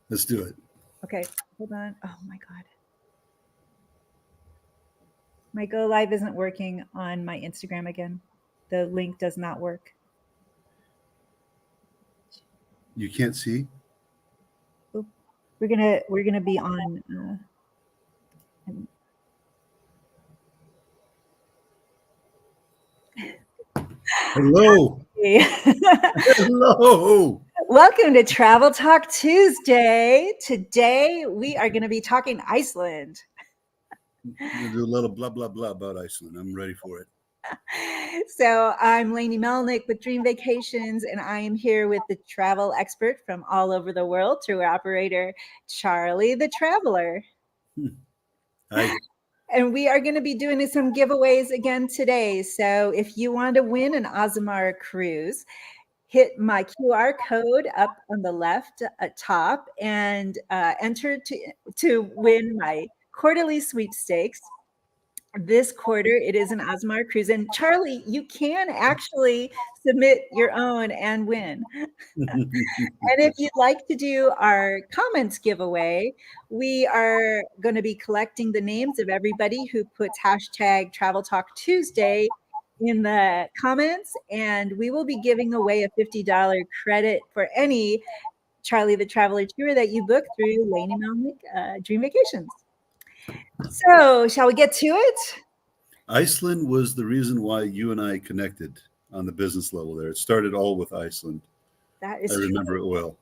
Let's do it. Okay, hold on. Oh my God. My Go Live isn't working on my Instagram again. The link does not work. You can't see? Oop. We're gonna be on. Hello. Hello. Welcome to Travel Talk Tuesday. Today we are going to be talking Iceland. We'll do a little blah, blah, blah about Iceland. I'm ready for it. So I'm Lainey Melnick with Dream Vacations, and I am here with the travel expert from all over the world, tour operator, CharlieTheTraveler. Hi. And we are going to be doing some giveaways again today. So if you want to win an Azamara cruise, hit my QR code up on the left top and enter to win my quarterly sweepstakes. This quarter, it is an Azamara cruise. And Charlie, you can actually submit your own and win. And if you'd like to do our comments giveaway, we are going to be collecting the names of everybody who puts hashtag Travel Talk Tuesday in the comments, and we will be giving away a $50 credit for any Charlie the Traveler tour that you book through Lainey Melnick Dream Vacations. So, shall we get to it? Iceland was the reason why you and I connected on the business level there. It started all with Iceland. That is I remember it well.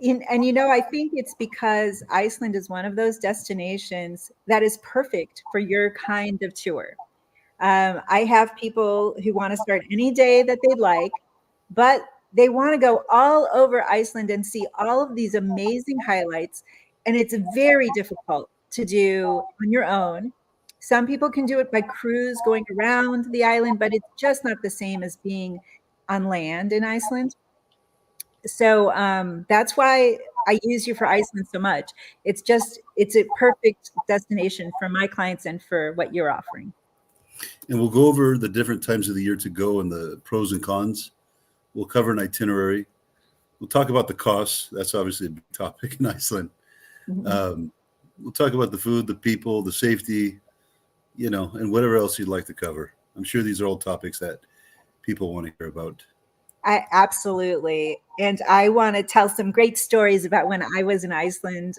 And I think it's because Iceland is one of those destinations that is perfect for your kind of tour. I have people who want to start any day that they'd like, but they want to go all over Iceland and see all of these amazing highlights. And it's very difficult to do on your own. Some people can do it by cruise going around the island, but it's just not the same as being on land in Iceland. So that's why I use you for Iceland so much. It's a perfect destination for my clients and for what you're offering. And we'll go over the different times of the year to go and the pros and cons. We'll cover an itinerary. We'll talk about the costs. That's obviously a big topic in Iceland. Mm-hmm. We'll talk about the food, the people, the safety, and whatever else you'd like to cover. I'm sure these are all topics that people want to hear about. Absolutely. And I want to tell some great stories about when I was in Iceland.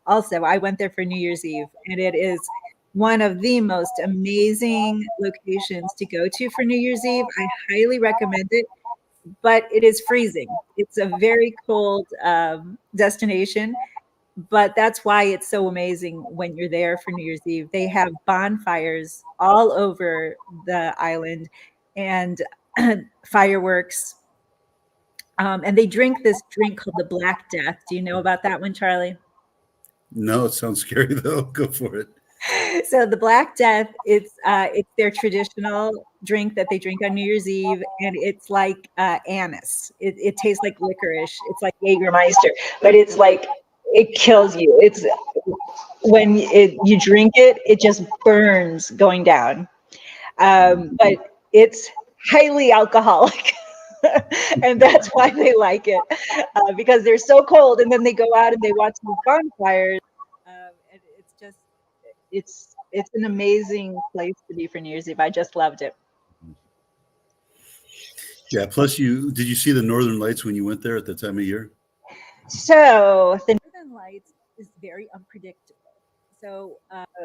Also, I went there for New Year's Eve, and it is one of the most amazing locations to go to for New Year's Eve. I highly recommend it, but it is freezing. It's a very cold destination, but that's why it's so amazing when you're there for New Year's Eve. They have bonfires all over the island and fireworks. And they drink this drink called the Black Death. Do you know about that one, Charlie? No, it sounds scary though. Go for it. So the Black Death, it's their traditional drink that they drink on New Year's Eve, and it's like anise. It tastes like licorice. It's like Jägermeister, but it's like it kills you. It's when you drink it, it just burns going down. But it's highly alcoholic. And that's why they like it, because they're so cold, and then they go out and they watch these bonfires, and it's an amazing place to be for New Year's Eve. I just loved it. Yeah. Plus, did you see the Northern Lights when you went there at that time of year? So the Northern Lights is very unpredictable. So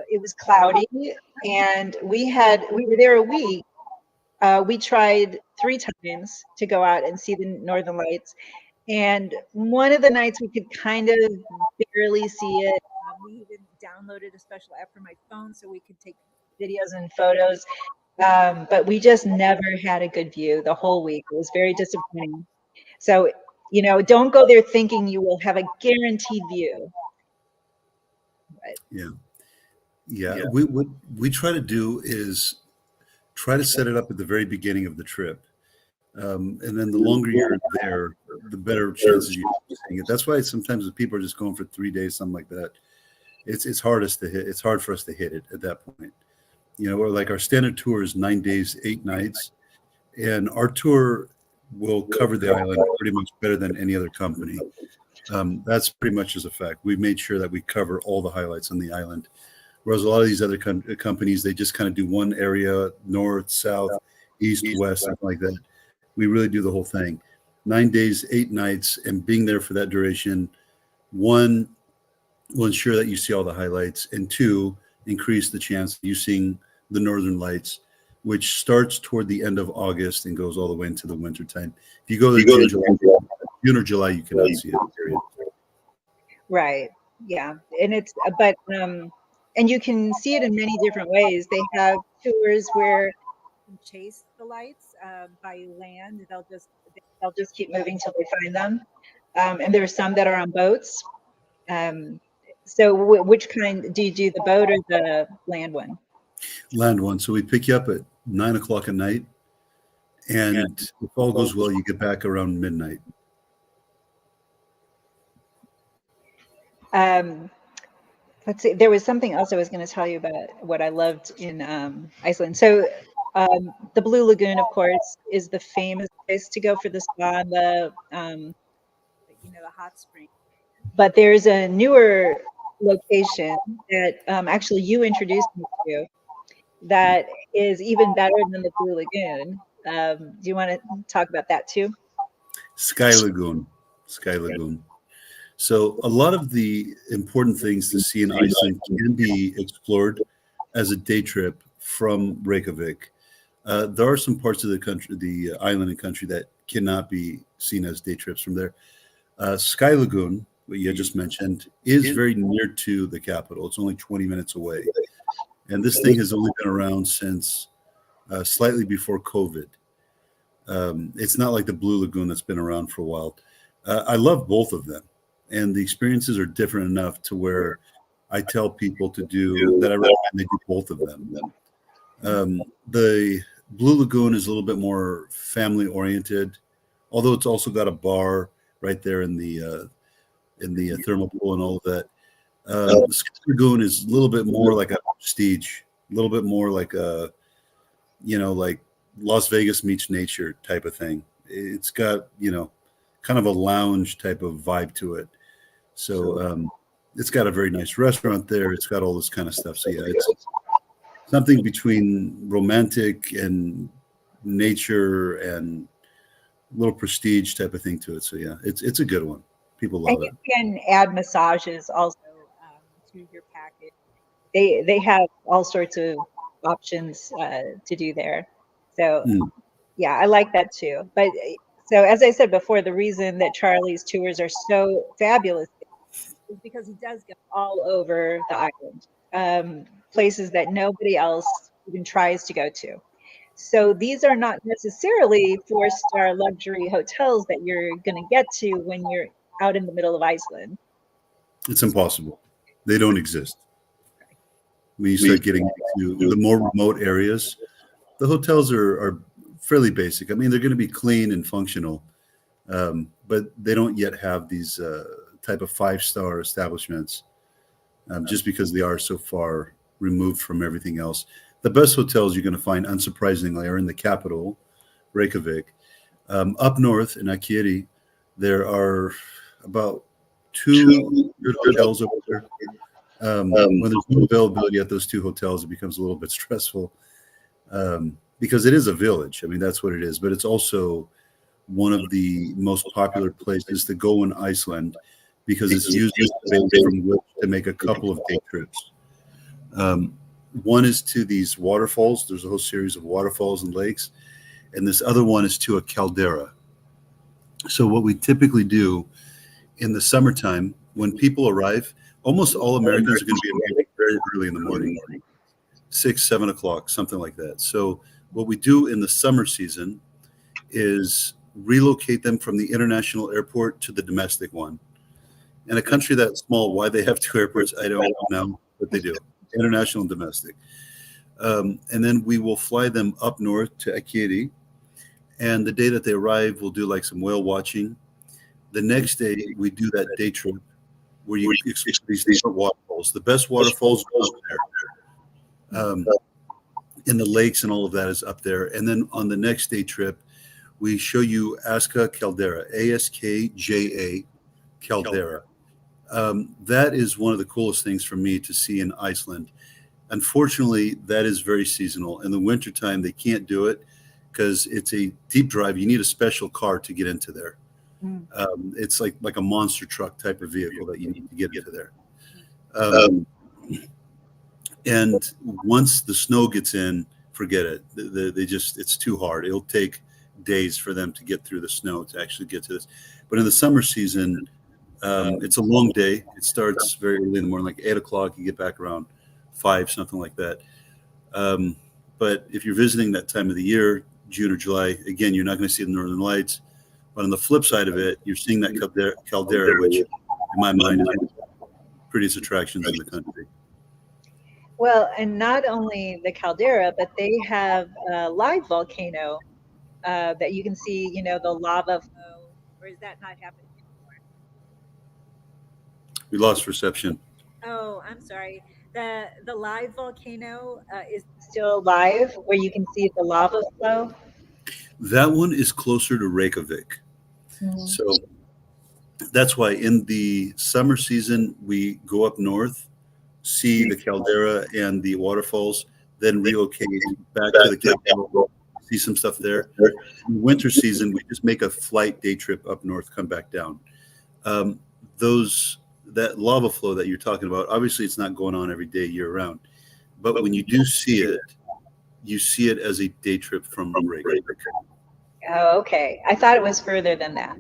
it was cloudy, and we were there a week. We tried 3 times to go out and see the Northern Lights. And one of the nights we could kind of barely see it. We even downloaded a special app for my phone so we could take videos and photos. But we just never had a good view the whole week. It was very disappointing. So, don't go there thinking you will have a guaranteed view. But, yeah. What we try to do is try to set it up at the very beginning of the trip. And then the longer you're there, the better chances you have of seeing it. That's why sometimes if people are just going for 3 days, something like that, it's hardest to hit. It's hard for us to hit it at that point. Or like our standard tour is 9 days, 8 nights. And our tour will cover the island pretty much better than any other company. That's pretty much as a fact. We've made sure that we cover all the highlights on the island. Whereas a lot of these other companies, they just kind of do one area, north, south, east, west, something like that. We really do the whole thing. 9 days, 8 nights, and being there for that duration, one, will ensure that you see all the highlights, and two, increase the chance of you seeing the northern lights, which starts toward the end of August and goes all the way into the winter time. If you go to June or July, you cannot see it. Period. Right. Yeah. And it's, but, and you can see it in many different ways. They have tours where you can chase the lights by land. They'll just keep moving till they find them. And there's some that are on boats. So which kind do you do, the boat or the land one? Land one. So we pick you up at 9 o'clock at night, and if all goes well, you get back around midnight. Let's see. There was something else I was going to tell you about what I loved in Iceland. So the Blue Lagoon, of course, is the famous place to go for the spa and the hot spring. But there's a newer location that actually you introduced me to that is even better than the Blue Lagoon. Do you want to talk about that too? Sky Lagoon. So a lot of the important things to see in Iceland can be explored as a day trip from Reykjavik. There are some parts of the country, the island and country, that cannot be seen as day trips from there. Sky Lagoon, what you just mentioned, is very near to the capital. It's only 20 minutes away. And this thing has only been around since slightly before COVID. It's not like the Blue Lagoon that's been around for a while. I love both of them. And the experiences are different enough to where I tell people to do that. I recommend they do both of them. The Blue Lagoon is a little bit more family oriented, although it's also got a bar right there in the thermal pool and all of that. Sky Lagoon is a little bit more like a prestige, a little bit more like a, like Las Vegas meets nature type of thing. It's got, kind of a lounge type of vibe to it. So it's got a very nice restaurant there. It's got all this kind of stuff. So yeah, it's something between romantic and nature and a little prestige type of thing to it. So yeah, it's a good one. People love it. You can add massages also to your package. They have all sorts of options to do there. So yeah, I like that too. But so as I said before, the reason that Charlie's tours are so fabulous is because he does go all over the island, places that nobody else even tries to go to. So these are not necessarily 4-star luxury hotels that you're going to get to when you're out in the middle of Iceland. It's impossible. They don't exist. When you start getting to the more remote areas, the hotels are fairly basic. I mean, they're going to be clean and functional, but they don't yet have these type of 5-star establishments just because they are so far removed from everything else. The best hotels you're going to find, unsurprisingly, are in the capital, Reykjavik. Up north in Akiri, there are about 2 good hotels over there. When there's no availability at those 2 hotels, it becomes a little bit stressful because it is a village. I mean, that's what it is. But it's also one of the most popular places to go in Iceland because it's used as a base from which to make a couple of day trips. One is to these waterfalls. There's a whole series of waterfalls and lakes. And this other one is to a caldera. So what we typically do in the summertime, when people arrive, almost all Americans are going to be arriving very early in the morning, 6, 7 o'clock, something like that. So what we do in the summer season is relocate them from the international airport to the domestic one. In a country that small, why they have 2 airports, I don't know, but they do. International and domestic. And then we will fly them up north to Akiri. And the day that they arrive, we'll do like some whale watching. The next day, we do that day trip where you explore these different waterfalls. The best waterfalls are up there. In the lakes and all of that is up there. And then on the next day trip, we show you Aska Caldera, ASKJA caldera. That is one of the coolest things for me to see in Iceland. Unfortunately, that is very seasonal. In the wintertime, they can't do it because it's a deep drive. You need a special car to get into there. It's like a monster truck type of vehicle that you need to get into there. And once the snow gets in, forget it. It's too hard. It'll take days for them to get through the snow to actually get to this. But in the summer season, it's a long day. It starts very early in the morning, like 8 o'clock. You get back around 5, something like that. But if you're visiting that time of the year, June or July, again, you're not going to see the Northern Lights. But on the flip side of it, you're seeing that caldera, which in my mind is one of the prettiest attractions in the country. Well, and not only the caldera, but they have a live volcano that you can see, the lava flow. Or is that not happening anymore? We lost reception. Oh, I'm sorry. The live volcano is still live, where you can see the lava flow. That one is closer to Reykjavik. So that's why in the summer season, we go up north, see the caldera and the waterfalls, then relocate back to the capital, see some stuff there. In winter season, we just make a flight day trip up north, come back down. That lava flow that you're talking about, obviously it's not going on every day year round, but when you do see it, you see it as a day trip from Reykjavik. Oh, okay. I thought it was further than that.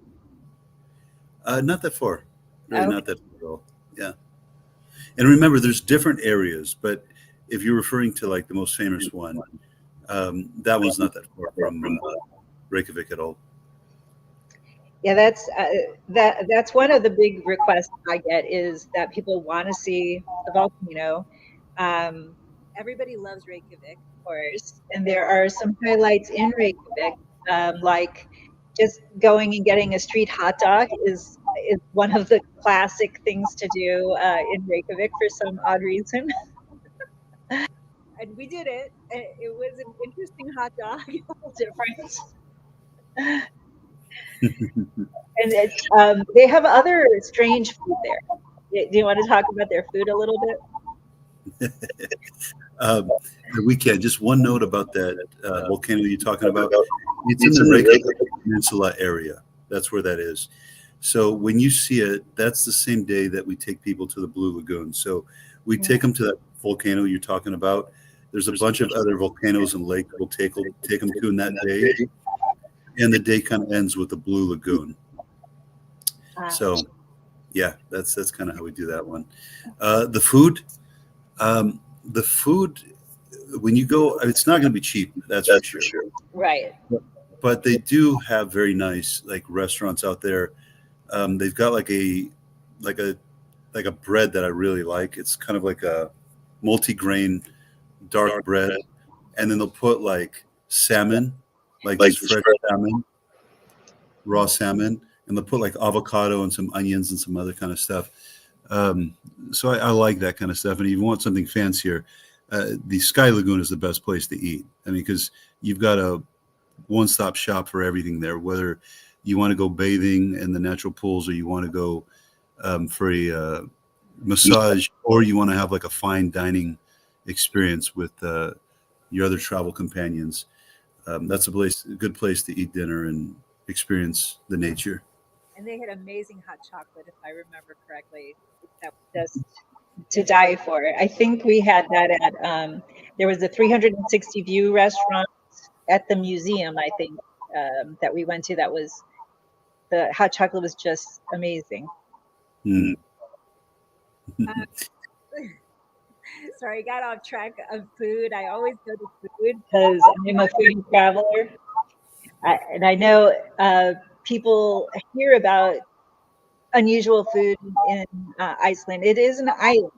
Not that far. Really, not that far at all. Yeah. And remember, there's different areas, but if you're referring to like the most famous one, that one's not that far from Reykjavik at all. Yeah, that's one of the big requests I get, is that people want to see the volcano. Everybody loves Reykjavik, of course, and there are some highlights in Reykjavik, like just going and getting a street hot dog is one of the classic things to do in Reykjavik for some odd reason. And we did it. It was an interesting hot dog, a little different. And they have other strange food there. Do you want to talk about their food a little bit? We can. Just one note about that volcano you're talking about. It's in the Reykjavik Peninsula area. That's where that is. So when you see it, that's the same day that we take people to the Blue Lagoon. So we take them to that volcano you're talking about. There's a bunch of other volcanoes and lakes we'll take them to in that day. And the day kind of ends with the Blue Lagoon. So, yeah, that's kind of how we do that one. The food, when you go, it's not going to be cheap. That's for sure. Right. But they do have very nice like restaurants out there. They've got like a bread that I really like. It's kind of like a multi-grain dark bread, and then they'll put like salmon, like this fresh salmon, raw salmon, and they'll put like avocado and some onions and some other kind of stuff. So I like that kind of stuff. And if you want something fancier, the Sky Lagoon is the best place to eat. I mean, because you've got a one-stop shop for everything there, whether you want to go bathing in the natural pools or you want to go for a massage, or you want to have like a fine dining experience with your other travel companions. That's a good place to eat dinner and experience the nature. And they had amazing hot chocolate, if I remember correctly. That was just to die for. I think we had that at there was a 360 view restaurant at the museum, I think, that we went to. That was, the hot chocolate was just amazing. Sorry, I got off track of food. I always go to food because I'm a foodie traveler. And I know people hear about unusual food in Iceland. It is an island,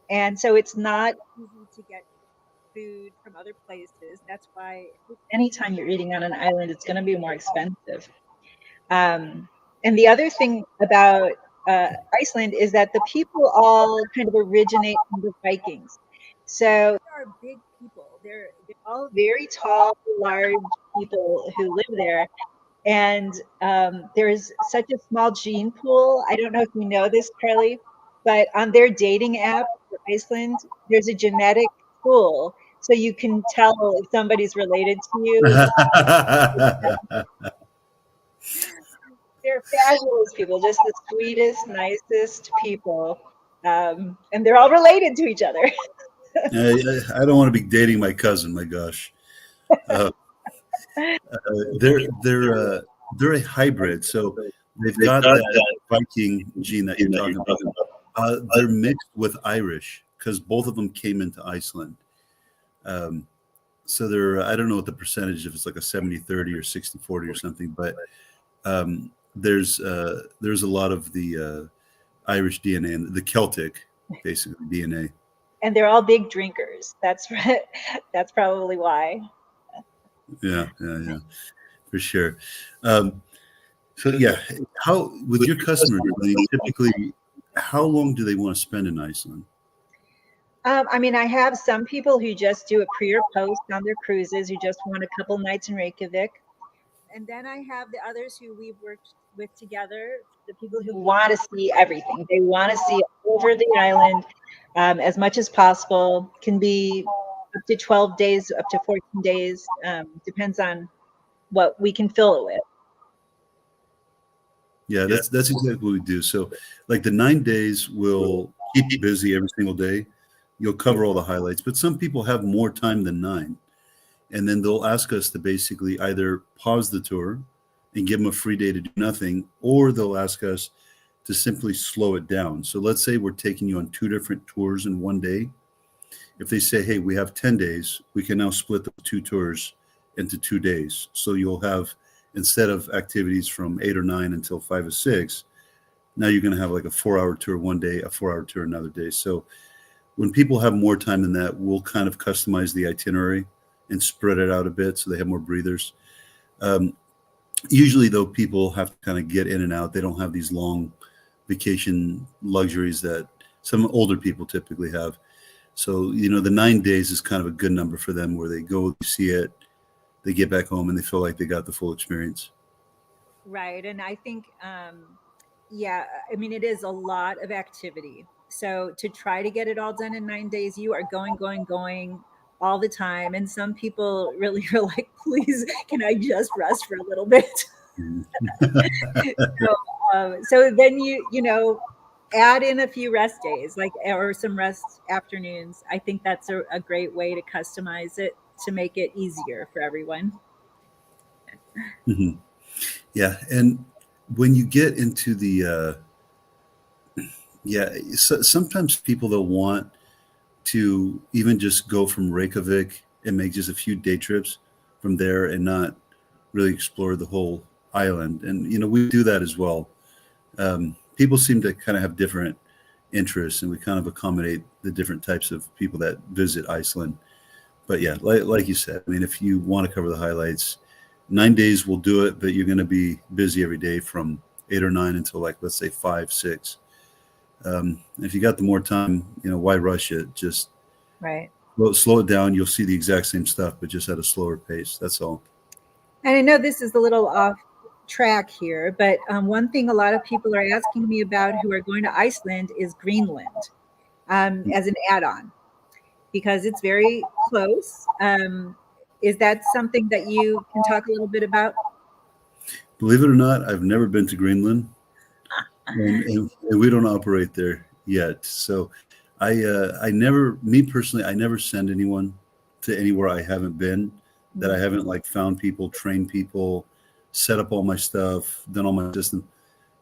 and so it's not easy to get food from other places. That's why anytime you're eating on an island, it's going to be more expensive. And the other thing about Iceland is that the people all kind of originate from the Vikings. So they are big people. They're all very tall, large people who live there. And there's such a small gene pool. I don't know if you know this, Charlie, but on their dating app for Iceland, there's a genetic pool. So you can tell if somebody's related to you. They're fabulous people, just the sweetest, nicest people. And they're all related to each other. I don't want to be dating my cousin. My gosh, they're a hybrid, so they've got that Viking gene that you're talking about. They're mixed with Irish because both of them came into Iceland. So they're, I don't know what the percentage, if it's like a 70-30 or 60-40 or something, but there's a lot of the Irish DNA and the Celtic, basically, DNA. And they're all big drinkers. That's probably why. Yeah, for sure. So yeah, how with your customers, typically, how long do they want to spend in Iceland? I mean, I have some people who just do a pre or post on their cruises, who just want a couple nights in Reykjavik. And then I have the others who we've worked with together, the people who want to see everything. They want to see over the island as much as possible. Can be up to 12 days, up to 14 days. Depends on what we can fill it with. Yeah, that's exactly what we do. So like the 9 days will keep you busy every single day. You'll cover all the highlights, but some people have more time than 9. And then they'll ask us to basically either pause the tour and give them a free day to do nothing, or they'll ask us to simply slow it down. So let's say we're taking you on 2 different tours in one day. If they say, hey, we have 10 days, we can now split the 2 tours into 2 days. So you'll have, instead of activities from 8 or 9 until 5 or 6, now you're going to have like a 4-hour tour one day, a 4-hour tour another day. So when people have more time than that, we'll kind of customize the itinerary and spread it out a bit so they have more breathers. Usually, though, people have to kind of get in and out. They don't have these long vacation luxuries that some older people typically have. So, the 9 days is kind of a good number for them, where they go see it, they get back home, and they feel like they got the full experience. Right. And I think, yeah, I mean, it is a lot of activity. So to try to get it all done in 9 days, you are going all the time. And some people really are like, please, can I just rest for a little bit? So then you add in a few rest days, or some rest afternoons. I think that's a great way to customize it to make it easier for everyone. Mm-hmm. Yeah. And when you get into the, so sometimes people, they'll want to even just go from Reykjavik and make just a few day trips from there and not really explore the whole island. And, we do that as well. People seem to kind of have different interests, and we kind of accommodate the different types of people that visit Iceland. But yeah, like you said, I mean, if you want to cover the highlights, 9 days will do it, but you're going to be busy every day from 8 or 9 until, like, let's say 5, 6. If you got the more time, why rush it? Just right. Slow it down. You'll see the exact same stuff, but just at a slower pace. That's all. And I know this is a little off track here, but one thing a lot of people are asking me about who are going to Iceland is Greenland as an add-on, because it's very close. Is that something that you can talk a little bit about? Believe it or not, I've never been to Greenland, and we don't operate there yet. So I never, me personally, I never send anyone to anywhere I haven't been, that I haven't found people, trained people, set up all my stuff, done all my system.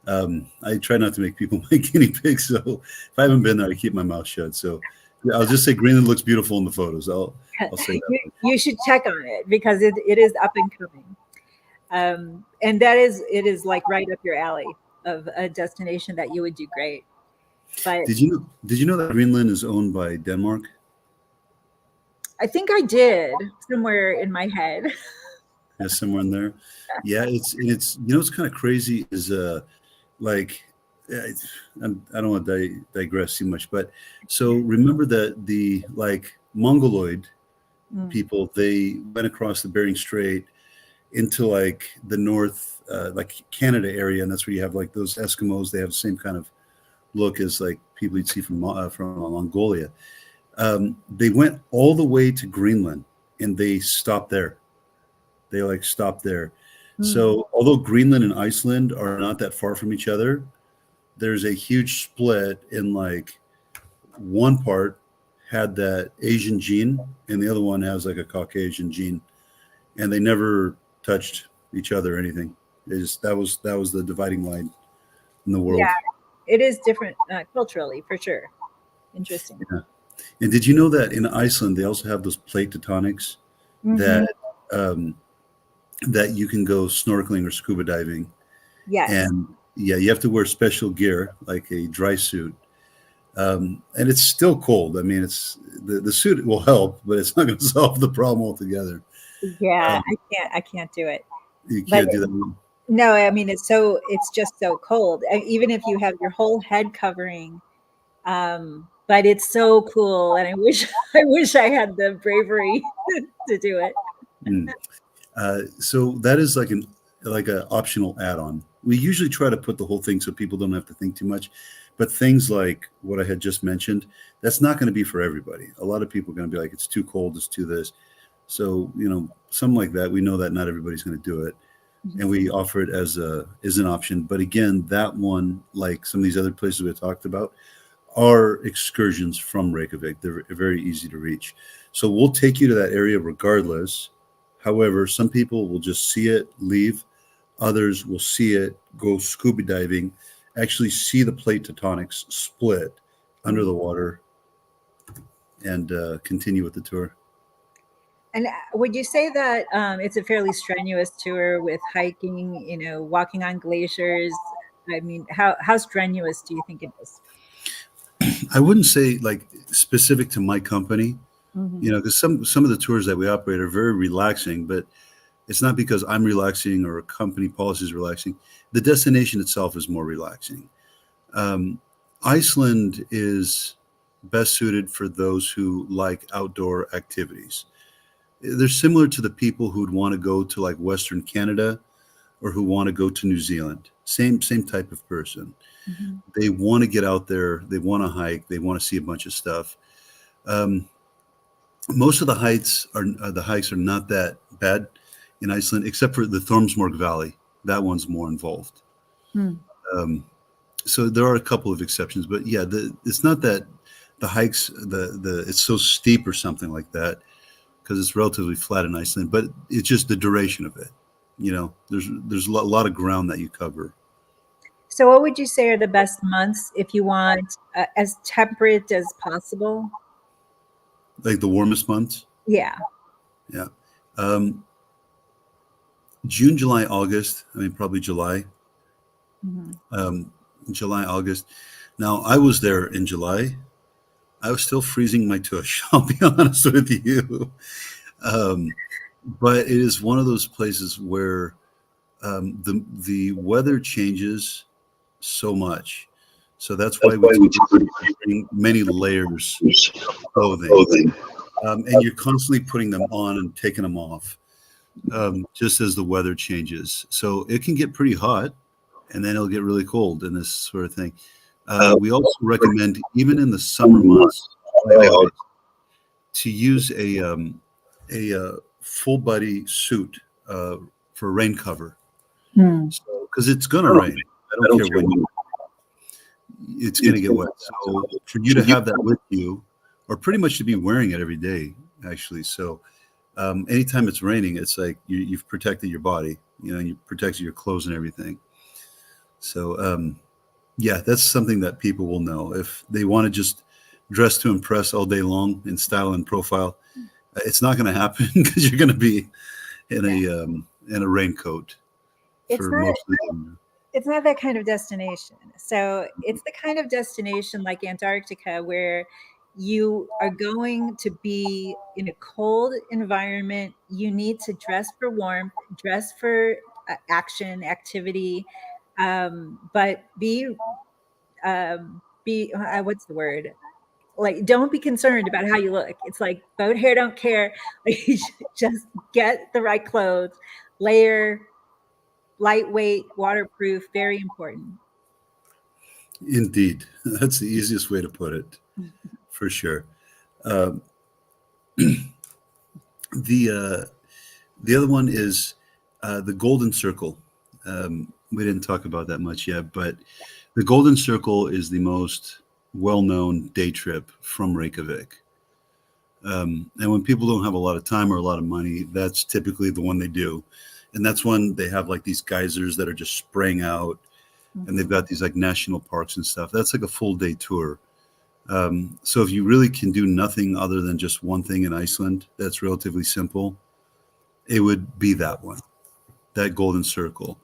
I try not to make people my guinea pigs. So if I haven't been there, I keep my mouth shut. So I'll just say Greenland looks beautiful in the photos. I'll say that. You should check on it, because it is up and coming. And it is like right up your alley of a destination that you would do great. But did you know that Greenland is owned by Denmark? I think I did, somewhere in my head. Yeah, somewhere in there. Yeah, it's what's kind of crazy is I don't want to digress too much, but so remember that the Mongoloid people, they went across the Bering Strait, into like the north, like Canada area, and that's where you have like those Eskimos. They have the same kind of look as like people you'd see from Mongolia. They went all the way to Greenland, and they stopped there. They like stopped there. So although Greenland and Iceland are not that far from each other, there's a huge split in like one part had that Asian gene and the other one has like a Caucasian gene, and they never touched each other or anything. That was the dividing line in the world. Yeah, it is different culturally for sure. Interesting. Yeah. And did you know that in Iceland they also have those plate tectonics that that you can go snorkeling or scuba diving? Yes. And yeah, you have to wear special gear like a dry suit. And it's still cold. I mean, it's the suit will help, but it's not going to solve the problem altogether. Yeah, I can't do it. You can't do that. No, I mean it's just so cold. Even if you have your whole head covering, but it's so cool, and I wish I had the bravery to do it. So that is like an optional add-on. We usually try to put the whole thing so people don't have to think too much. But things like what I had just mentioned, that's not going to be for everybody. A lot of people are going to be like, it's too cold, it's too this. So, something like that, we know that not everybody's going to do it. And we offer it as an option. But again, that one, like some of these other places we talked about, are excursions from Reykjavik. They're very easy to reach. So we'll take you to that area regardless. However, some people will just see it, leave. Others will see it, go scuba diving, actually see the plate tectonics split under the water, and continue with the tour. And would you say that it's a fairly strenuous tour with hiking, walking on glaciers? I mean, how strenuous do you think it is? I wouldn't say like specific to my company, because some of the tours that we operate are very relaxing, but it's not because I'm relaxing or a company policy is relaxing. The destination itself is more relaxing. Iceland is best suited for those who like outdoor activities. They're similar to the people who'd want to go to like Western Canada or who want to go to New Zealand. Same type of person. They want to get out there. They want to hike. They want to see a bunch of stuff. Most of the hikes are not that bad in Iceland, except for the Þórsmorg Valley. That one's more involved. So there are a couple of exceptions, but yeah, it's not that the hikes it's so steep or something like that, because it's relatively flat in Iceland. But it's just the duration of it. There's a lot of ground that you cover. So what would you say are the best months if you want as temperate as possible? Like the warmest months? Yeah. Yeah. June, July, August. I mean, probably July. July, August. Now, I was there in July. I was still freezing my tush, I'll be honest with you. But it is one of those places where the weather changes so much. So that's why we bring many layers of clothing. And you're constantly putting them on and taking them off, just as the weather changes. So it can get pretty hot, and then it'll get really cold and this sort of thing. We also recommend, even in the summer months, to use a full body suit for rain cover, because it's going to rain. I don't care when it's going to get wet. So for you to have that with you, or pretty much to be wearing it every day, actually. So anytime it's raining, it's like you've protected your body, and you protected your clothes and everything. So yeah, that's something that people will know. If they want to just dress to impress all day long in style and profile, it's not going to happen, because you're going to be in a raincoat for most of the time. It's not that kind of destination. So it's the kind of destination like Antarctica, where you are going to be in a cold environment. You need to dress for warmth, dress for action, activity, but be what's the word? Like, don't be concerned about how you look. It's like boat hair don't care. Like, you just get the right clothes, layer, lightweight, waterproof, very important. Indeed. That's the easiest way to put it, for sure. Um, the other one is the Golden Circle. We didn't talk about that much yet, but the Golden Circle is the most well-known day trip from Reykjavik. And when people don't have a lot of time or a lot of money, that's typically the one they do. And that's when they have like these geysers that are just spraying out, and they've got these like national parks and stuff. That's like a full day tour. So if you really can do nothing other than just one thing in Iceland, that's relatively simple, it would be that one, that Golden Circle.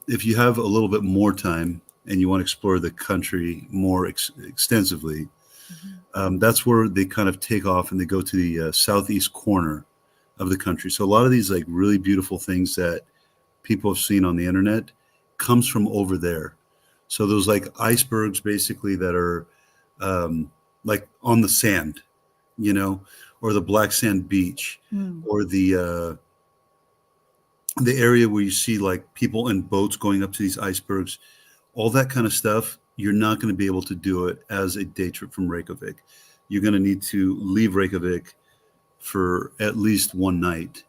If you have a little bit more time and you want to explore the country more extensively, that's where they kind of take off and they go to the southeast corner of the country. So a lot of these like really beautiful things that people have seen on the internet comes from over there. So those like icebergs basically that are like on the sand, you know, or the black sand beach, or the area where you see like people in boats going up to these icebergs, all that kind of stuff. You're not going to be able to do it as a day trip from Reykjavik. You're going to need to leave Reykjavik for at least one night,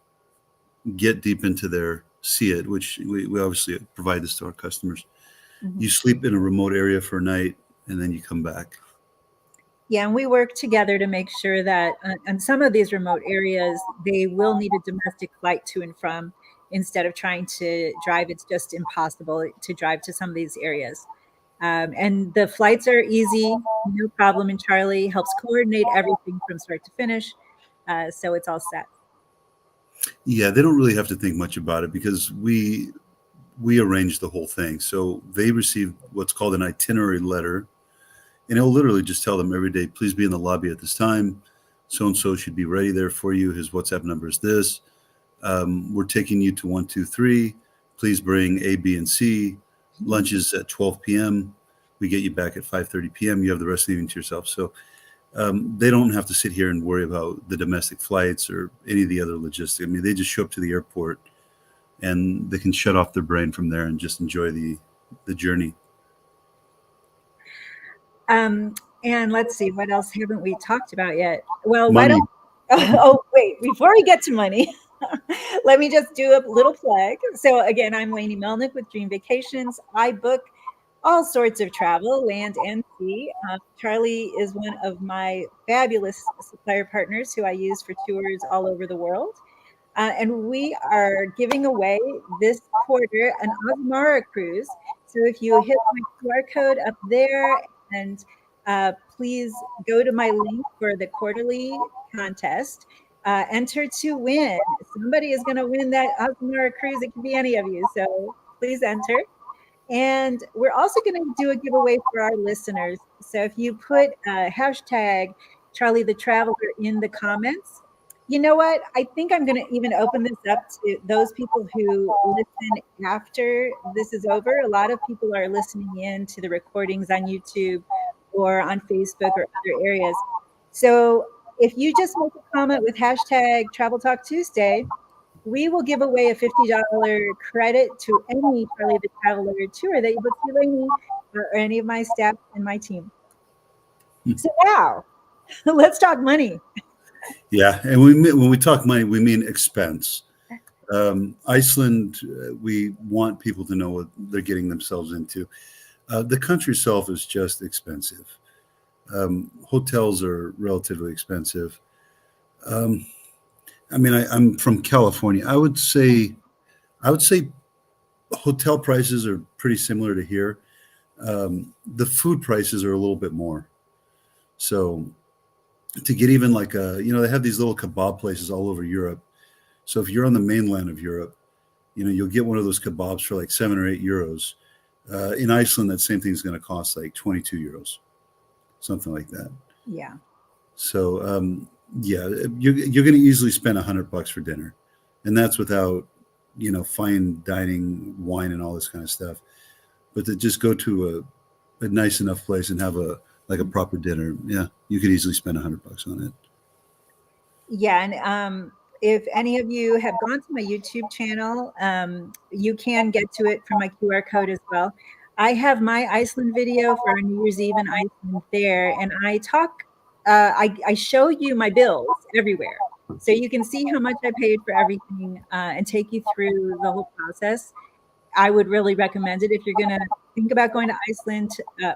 get deep into there, see it, which we obviously provide this to our customers. You sleep in a remote area for a night and then you come back. Yeah, and we work together to make sure that on some of these remote areas, they will need a domestic flight to and from instead of trying to drive. It's just impossible to drive to some of these areas. And the flights are easy, no problem. And Charlie helps coordinate everything from start to finish. So it's all set. Yeah, they don't really have to think much about it because we arrange the whole thing. So they receive what's called an itinerary letter, and it'll literally just tell them every day, please be in the lobby at this time. So-and-so should be ready there for you. His WhatsApp number is this. We're taking you to 1, 2, 3. Please bring A, B, and C. Lunch is at 12 p.m. We get you back at 5:30 p.m. You have the rest of the evening to yourself. So they don't have to sit here and worry about the domestic flights or any of the other logistics. I mean, they just show up to the airport and they can shut off their brain from there and just enjoy the journey. And let's see, what else haven't we talked about yet? Well, Money. Wait, before we get to money, let me just do a little plug. So again, I'm Lainey Melnick with Dream Vacations. I book all sorts of travel, land and sea. Charlie is one of my fabulous supplier partners who I use for tours all over the world. And we are giving away this quarter an Asmara cruise. So if you hit my QR code up there, and please go to my link for the quarterly contest, enter to win. Somebody is going to win that Asmara cruise. It can be any of you. So please enter. And we're also going to do a giveaway for our listeners. So if you put hashtag CharlieTheTraveler in the comments, you know what? I think I'm going to even open this up to those people who listen after this is over. A lot of people are listening in to the recordings on YouTube or on Facebook or other areas. So if you just make a comment with hashtag Travel Talk Tuesday, we will give away a $50 credit to any Charlie the Traveler tour that you book through Lainey or any of my staff and my team. So now, let's talk money. Yeah, and when we talk money, we mean expense. Iceland, we want people to know what they're getting themselves into. The country itself is just expensive. Hotels are relatively expensive. I mean, I'm from California. I would say hotel prices are pretty similar to here. The food prices are a little bit more. So to get even like they have these little kebab places all over Europe. So if you're on the mainland of Europe, you'll get one of those kebabs for like 7 or 8 euros. In Iceland, that same thing is going to cost like 22 euros, something like that. Yeah. So you're going to easily spend $100 for dinner, and that's without fine dining, wine, and all this kind of stuff. But to just go to a nice enough place and have a like a proper dinner, yeah, you could easily spend $100 on it. Yeah, and if any of you have gone to my YouTube channel, you can get to it from my QR code as well. I have my Iceland video for our New Year's Eve in Iceland there, and I talk, I show you my bills everywhere. So you can see how much I paid for everything and take you through the whole process. I would really recommend it if you're going to think about going to Iceland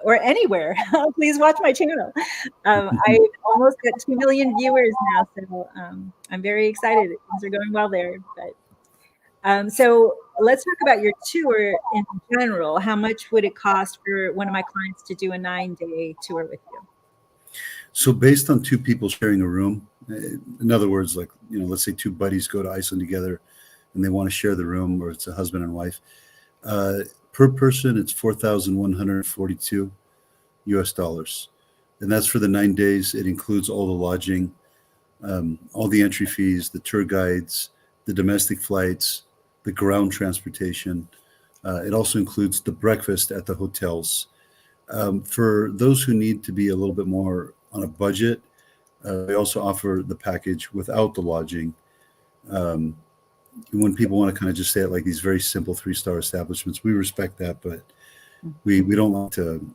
or anywhere. Please watch my channel. I almost got 2 million viewers now, so I'm very excited. Things are going well there. But so let's talk about your tour in general. How much would it cost for one of my clients to do a 9-day tour with you? So based on two people sharing a room, in other words, like, let's say two buddies go to Iceland together and they want to share the room, or it's a husband and wife, per person, it's $4,142 US. And that's for the 9 days. It includes all the lodging, all the entry fees, the tour guides, the domestic flights, the ground transportation. It also includes the breakfast at the hotels. For those who need to be a little bit more on a budget, we also offer the package without the lodging. When people want to kind of just stay at like these very simple 3-star establishments, we respect that, but we don't like to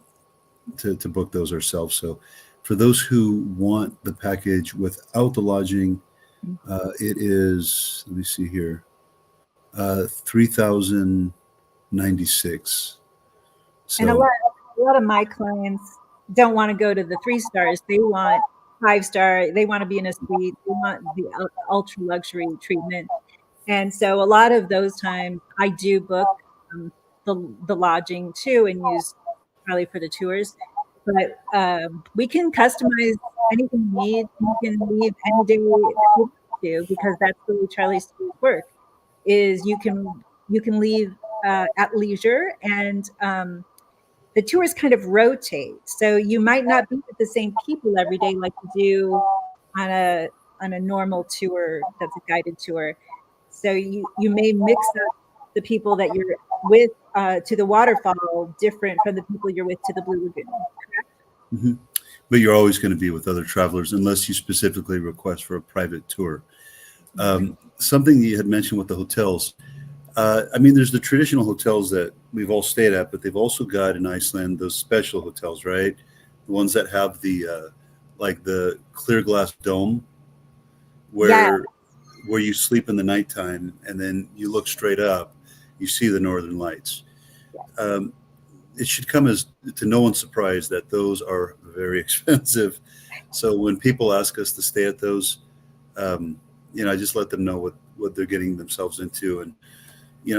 book those ourselves. So for those who want the package without the lodging, it is, let me see here, $3,096. So, and a lot of my clients don't want to go to the 3 stars. They want 5-star. They want to be in a suite. They want the ultra luxury treatment. And so a lot of those times I do book the lodging too and use Charlie for the tours. But we can customize anything you need. You can leave any day you want to, because that's really Charlie's work. Is you can leave at leisure, and the tours kind of rotate. So you might not be with the same people every day like you do on a normal tour that's a guided tour. So you may mix up the people that you're with to the waterfall different from the people you're with to the Blue Lagoon. Correct? Mm-hmm. But you're always going to be with other travelers unless you specifically request for a private tour. Something you had mentioned with the hotels. I mean, there's the traditional hotels that we've all stayed at, but they've also got in Iceland those special hotels, right? The ones that have the like the clear glass dome where you sleep in the nighttime and then you look straight up, you see the northern lights. It should come as to no one's surprise that those are very expensive. So when people ask us to stay at those, I just let them know what they're getting themselves into. And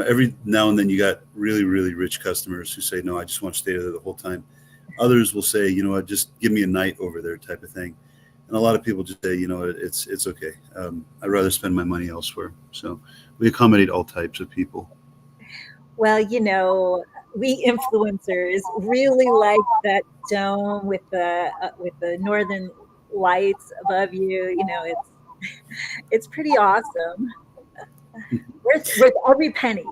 every now and then you got really, really rich customers who say, no, I just want to stay there the whole time. Others will say, just give me a night over there type of thing. And a lot of people just say, it's okay. I'd rather spend my money elsewhere. So we accommodate all types of people. Well, we influencers really like that dome with the northern lights above you. It's pretty awesome. Worth every penny.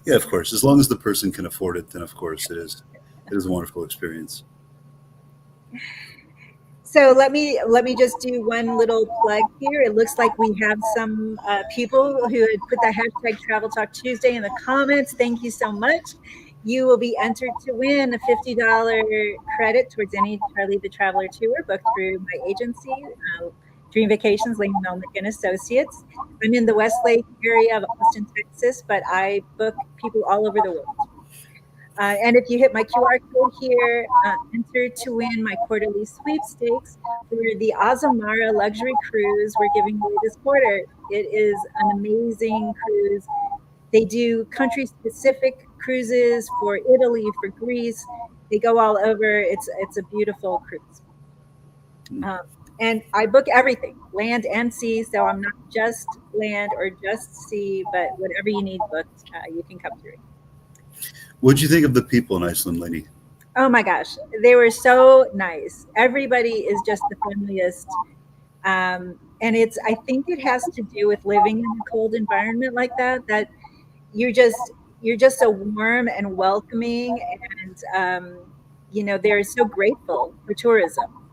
Yeah, of course. As long as the person can afford it, then of course it is a wonderful experience. So let me just do one little plug here. It looks like we have some people who had put the hashtag Travel Talk Tuesday in the comments. Thank you so much. You will be entered to win a $50 credit towards any Charlie the Traveler tour booked through my agency, Dream Vacations, Lainey, Melnick and Associates. I'm in the Westlake area of Austin, Texas, but I book people all over the world. And if you hit my QR code here, enter to win my quarterly sweepstakes for the Azamara luxury cruise we're giving away this quarter. It is an amazing cruise. They do country-specific cruises for Italy, for Greece. They go all over. It's a beautiful cruise. And I book everything, land and sea. So I'm not just land or just sea, but whatever you need booked, you can come through. What'd you think of the people in Iceland, Lainey? Oh my gosh, they were so nice. Everybody is just the friendliest. And I think it has to do with living in a cold environment like that you're just so warm and welcoming. And they're so grateful for tourism.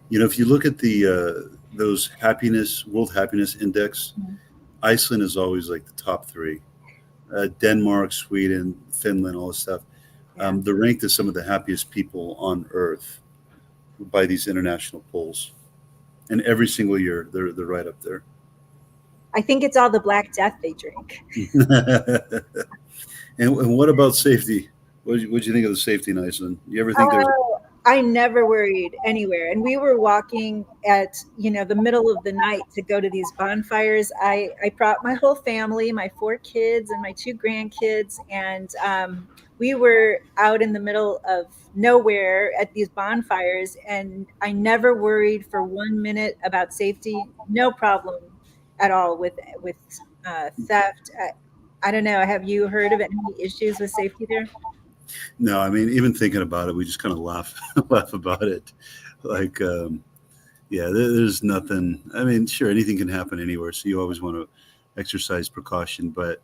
If you look at the those World Happiness Index, Iceland is always like the top three. Denmark, Sweden, Finland, all this stuff. Yeah. They're ranked as some of the happiest people on Earth by these international polls, and every single year they're right up there. I think it's all the Black Death they drink. And what about safety? What did you think of the safety in Iceland? You ever think there's? I never worried anywhere. And we were walking at, the middle of the night to go to these bonfires. I brought my whole family, my 4 kids and my 2 grandkids. And we were out in the middle of nowhere at these bonfires. And I never worried for 1 minute about safety. No problem at all with theft. I don't know. Have you heard of any issues with safety there? No, I mean, even thinking about it, we just kind of laugh about it. Like, there's nothing. I mean, sure, anything can happen anywhere, so you always want to exercise precaution. But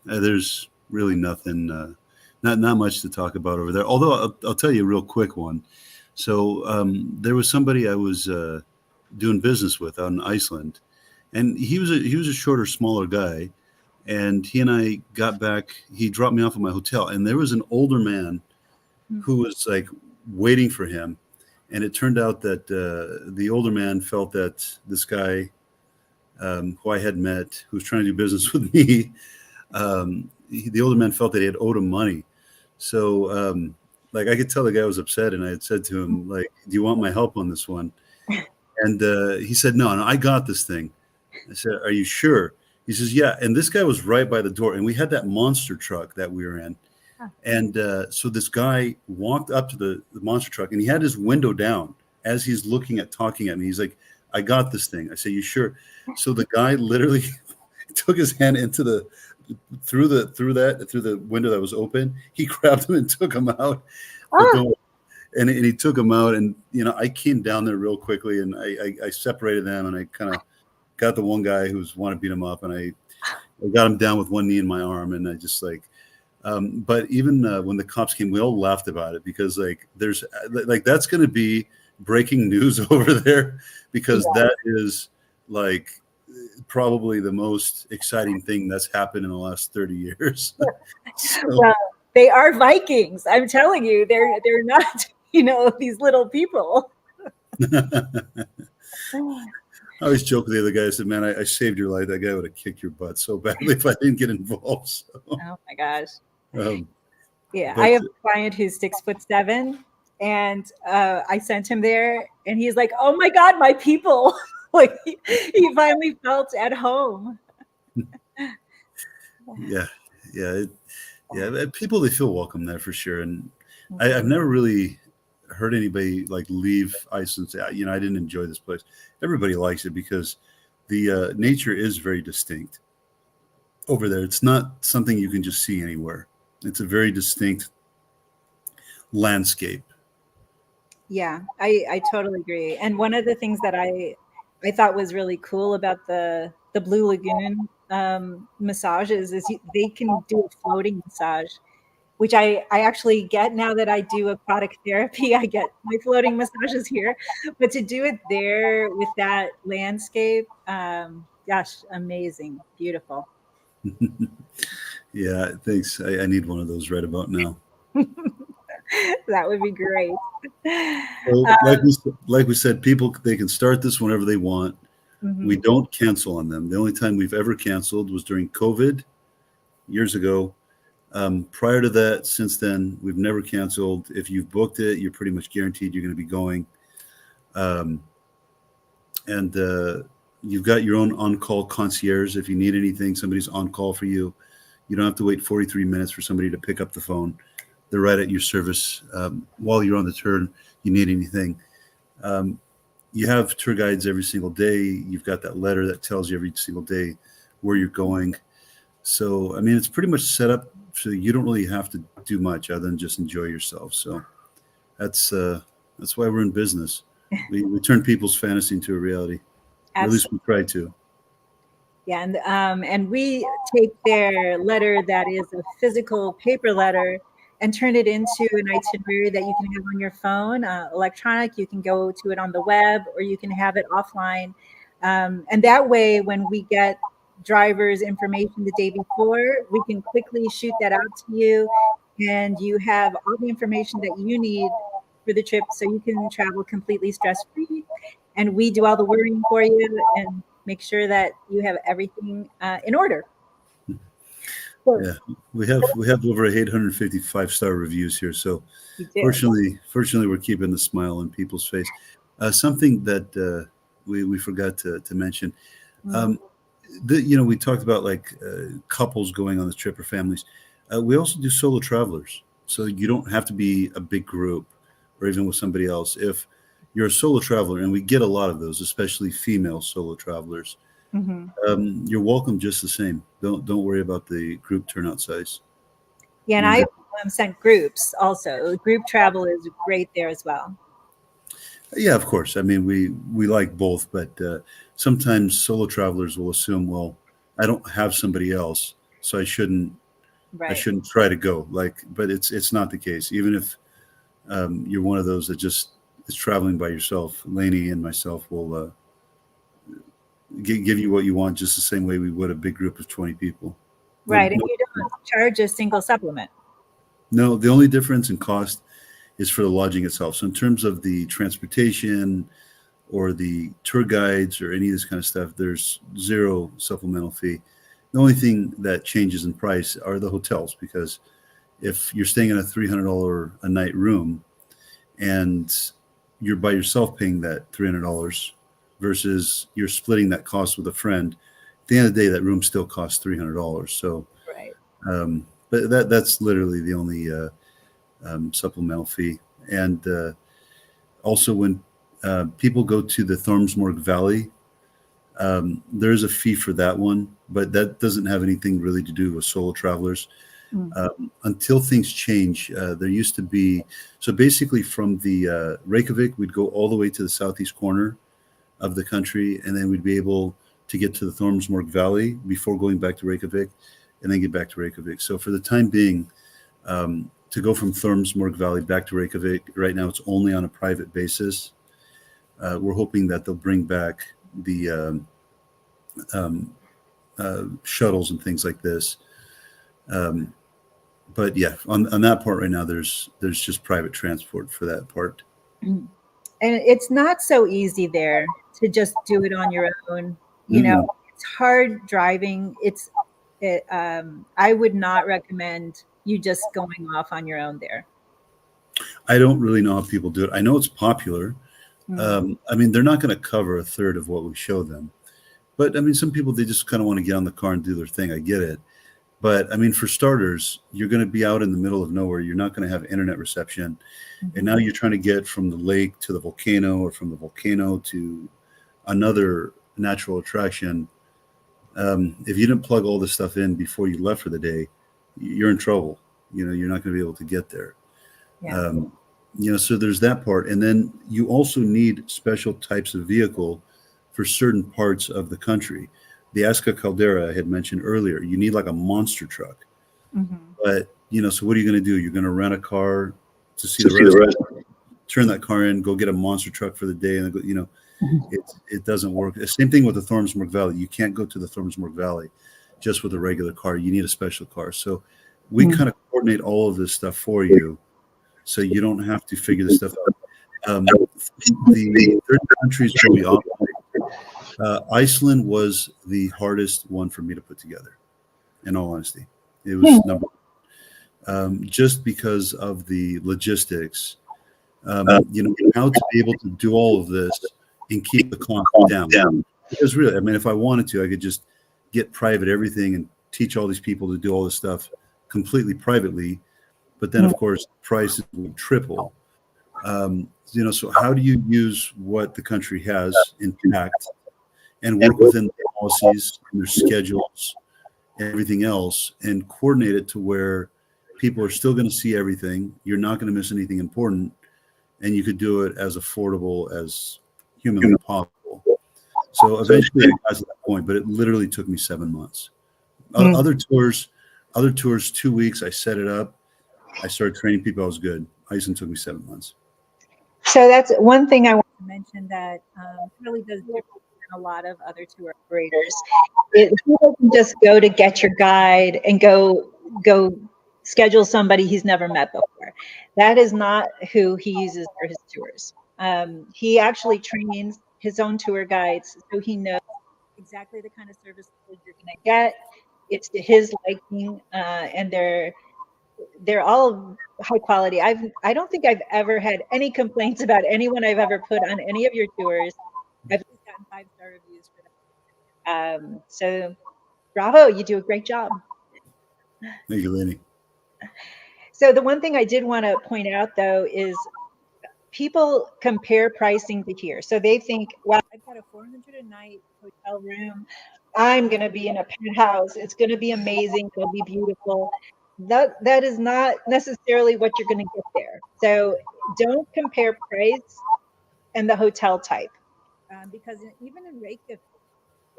there's really nothing, not much to talk about over there. Although I'll tell you a real quick one. So there was somebody I was doing business with out in Iceland, and he was a shorter, smaller guy. And he and I got back, he dropped me off at my hotel, and there was an older man who was like waiting for him. And it turned out that the older man felt that this guy who I had met, who was trying to do business with me, the older man felt that he had owed him money. So like I could tell the guy was upset, and I had said to him, like, do you want my help on this one? And he said, no, I got this thing. I said, are you sure? He says, yeah. And this guy was right by the door. And we had that monster truck that we were in. And so this guy walked up to the monster truck, and he had his window down as he's talking at me. He's like, I got this thing. I said, you sure? So the guy literally took his hand through the window that was open. He grabbed him and took him out. And he took him out. And, I came down there real quickly, and I separated them, and I kind of got the one guy who wanted to beat him up, and I got him down with one knee in my arm, and I just like, but even when the cops came, we all laughed about it, because like there's like that's going to be breaking news over there, because that is like probably the most exciting thing that's happened in the last 30 years. So, well, they are Vikings. I'm telling you, they're not, these little people. I always joke with the other guy. I said, man, I saved your life. That guy would have kicked your butt so badly if I didn't get involved. So. Oh my gosh. But I have a client who's 6'7", and I sent him there, and he's like, oh my God, my people. Like he finally felt at home. Yeah. People, they feel welcome there for sure. And I've never really heard anybody like leave Iceland and say, I didn't enjoy this place. Everybody likes it because the nature is very distinct over there. It's not something you can just see anywhere. It's a very distinct landscape. Yeah, I totally agree. And one of the things that I thought was really cool about the Blue Lagoon massages is they can do a floating massage, which I actually get now that I do aquatic therapy. I get my floating massages here, but to do it there with that landscape, gosh, amazing, beautiful. Yeah, thanks. I need one of those right about now. That would be great. Well, like we said, people, they can start this whenever they want. Mm-hmm. We don't cancel on them. The only time we've ever canceled was during COVID years ago. Prior to that, since then, we've never canceled. If you've booked it, you're pretty much guaranteed you're going to be going. And you've got your own on-call concierge. If you need anything, somebody's on call for you. You don't have to wait 43 minutes for somebody to pick up the phone. They're right at your service while you're on the tour. You need anything. You have tour guides every single day. You've got that letter that tells you every single day where you're going. So, I mean, it's pretty much set up so you don't really have to do much other than just enjoy yourself. So that's why we're in business. We turn people's fantasy into a reality. Or at least we try to. Yeah, and we take their letter that is a physical paper letter, and turn it into an itinerary that you can have on your phone, electronic. You can go to it on the web, or you can have it offline. And that way, when we get drivers' information the day before, we can quickly shoot that out to you, and you have all the information that you need for the trip, so you can travel completely stress-free. And we do all the worrying for you and make sure that you have everything in order. So, Yeah, we have over 850 five-star reviews here, so fortunately we're keeping the smile on people's face. Something that we forgot to mention, we talked about like couples going on this trip or families. We also do solo travelers, so you don't have to be a big group or even with somebody else. If you're a solo traveler, and we get a lot of those, especially female solo travelers, you're welcome just the same. Don't worry about the group turnout size. Yeah, and I sent groups also. Group travel is great there as well. Yeah, of course. I mean, we like both, but sometimes solo travelers will assume, well, I don't have somebody else, so I shouldn't try to go. But it's not the case. Even if you're one of those that just is traveling by yourself, Lainey and myself will give you what you want just the same way we would a big group of 20 people. Right, and you don't charge a single supplement. No, the only difference in cost is for the lodging itself. So in terms of the transportation or the tour guides or any of this kind of stuff, there's zero supplemental fee. The only thing that changes in price are the hotels, because if you're staying in a $300 a night room and you're by yourself paying that $300 versus you're splitting that cost with a friend, at the end of the day, that room still costs $300. So, but that's literally the only supplemental fee. And also, when people go to the Thormsmorg Valley, there's a fee for that one, but that doesn't have anything really to do with solo travelers. Until things change, there used to be, so basically from the Reykjavik, we'd go all the way to the southeast corner of the country, and then we'd be able to get to the Thormsmorg Valley before going back to Reykjavik, and then get back to Reykjavik. So for the time being, to go from Thormsmorg Valley back to Reykjavik, right now it's only on a private basis. We're hoping that they'll bring back the shuttles and things like this. But yeah, on that part right now, there's just private transport for that part. And it's not so easy there to just do it on your own. You know, it's hard driving. I would not recommend you just going off on your own there. I don't really know how people do it. I know it's popular. I mean, they're not going to cover a third of what we show them. But I mean, some people, they just kind of want to get on the car and do their thing. I get it. But I mean, for starters, you're going to be out in the middle of nowhere. You're not going to have internet reception. And now you're trying to get from the lake to the volcano, or from the volcano to another natural attraction. If you didn't plug all this stuff in before you left for the day, you're in trouble. You know, you're not going to be able to get there. So there's that part. And then you also need special types of vehicle for certain parts of the country. The Aska Caldera I had mentioned earlier, you need like a monster truck. But, so what are you going to do? You're going to rent a car to see the rest, turn that car in, go get a monster truck for the day, and it doesn't work. The same thing with the Thormsmorg Valley. You can't go to the Thormsmorg Valley just with a regular car. You need a special car. So we kind of coordinate all of this stuff for you, so you don't have to figure this stuff out. The third countries where we operate, Iceland was the hardest one for me to put together, in all honesty. It was number one. Just because of the logistics, how to be able to do all of this and keep the cost down. Because really, I mean, if I wanted to, I could just get private everything and teach all these people to do all this stuff completely privately. But then, of course, prices would triple. So how do you use what the country has intact and work within their policies and their schedules and everything else, and coordinate it to where people are still going to see everything, you're not going to miss anything important, and you could do it as affordable as humanly possible. So eventually I got to that point, but it literally took me 7 months. Other tours, 2 weeks, I set it up. I started training people. I was good. Iceland took me 7 months. So that's one thing I want to mention that really does different than a lot of other tour operators. He doesn't just go to get your guide and go schedule somebody he's never met before. That is not who he uses for his tours. He actually trains his own tour guides, so he knows exactly the kind of service you're going to get. It's to his liking, and they're all high quality. I don't think I've ever had any complaints about anyone I've ever put on any of your tours. I've just gotten 5-star reviews for them. So bravo, you do a great job. Thank you, Lainey. So the one thing I did want to point out though is people compare pricing to here. So they think, well, I've got a $400 a night hotel room. I'm going to be in a penthouse. It's going to be amazing. It'll be beautiful. That is not necessarily what you're going to get there. So don't compare price and the hotel type, because even in Reykjavik,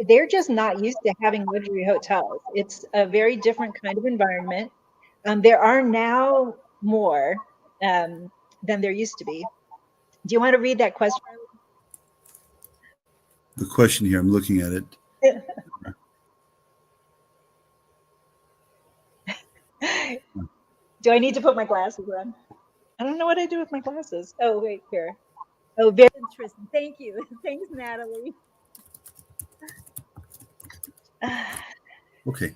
they're just not used to having luxury hotels. It's a very different kind of environment. There are now more than there used to be. Do you want to read that question? The question here, I'm looking at it. Do I need to put my glasses on? I don't know what I do with my glasses. Oh, wait, here. Oh, very interesting. Thank you. Thanks, Natalie. Okay.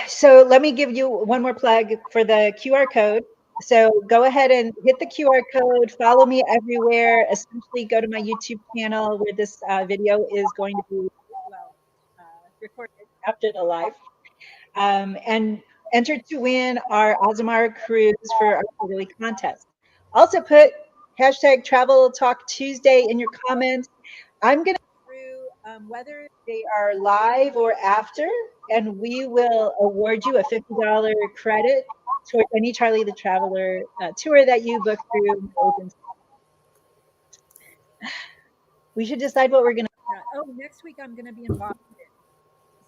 So let me give you one more plug for the QR code. So go ahead and hit the QR code, follow me everywhere, especially go to my YouTube channel where this video is going to be recorded after the live. And enter to win our Ozamar cruise for our quarterly contest. Also put hashtag Travel Talk Tuesday in your comments. I'm going to go through whether they are live or after, and we will award you a $50 credit towards any Charlie the Traveler tour that you book through. We should decide what we're going to do. Oh, next week I'm going to be in Boston.